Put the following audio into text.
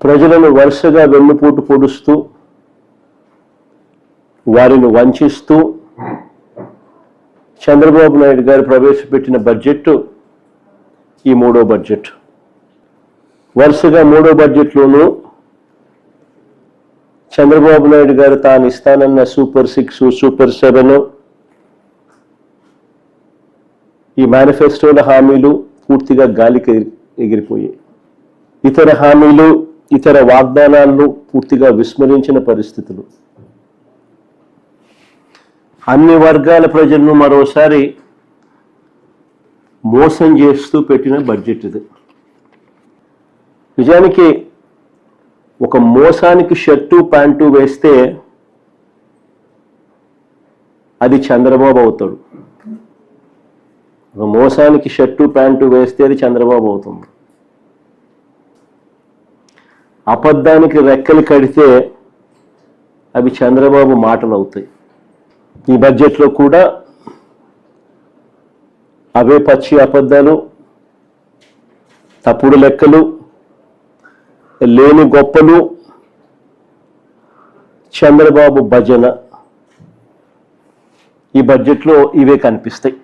ప్రజలను వరుసగా వెన్నుపోటు పొడుస్తూ వారిని వంచిస్తూ చంద్రబాబు నాయుడు గారు ప్రవేశపెట్టిన బడ్జెట్ ఈ మూడో బడ్జెట్. వరుసగా మూడో బడ్జెట్లోనూ చంద్రబాబు నాయుడు గారు తాను ఇస్తానన్న సూపర్ 6, సూపర్ 7 ఈ మేనిఫెస్టోల హామీలు పూర్తిగా గాలికి ఎగిరిపోయాయి. ఇతర హామీలు, ఇతర వాగ్దానాలను పూర్తిగా విస్మరించిన పరిస్థితులు. అన్ని వర్గాల ప్రజలను మరోసారి మోసం చేస్తూ పెట్టిన బడ్జెట్ ఇది. నిజానికి ఒక మోసానికి షర్టు ప్యాంటు వేస్తే అది చంద్రబాబు అవుతాడు. ఒక మోసానికి షర్టు ప్యాంటు వేస్తే అది చంద్రబాబు అవుతుంది. అబద్ధానికి రెక్కలు కడితే అవి చంద్రబాబు మాటలు అవుతాయి. ఈ బడ్జెట్లో కూడా అవే పచ్చి అబద్ధాలు, తప్పుడు లెక్కలు, లేని గొప్పలు, చంద్రబాబు భజన ఈ బడ్జెట్లో ఇవే కనిపిస్తాయి.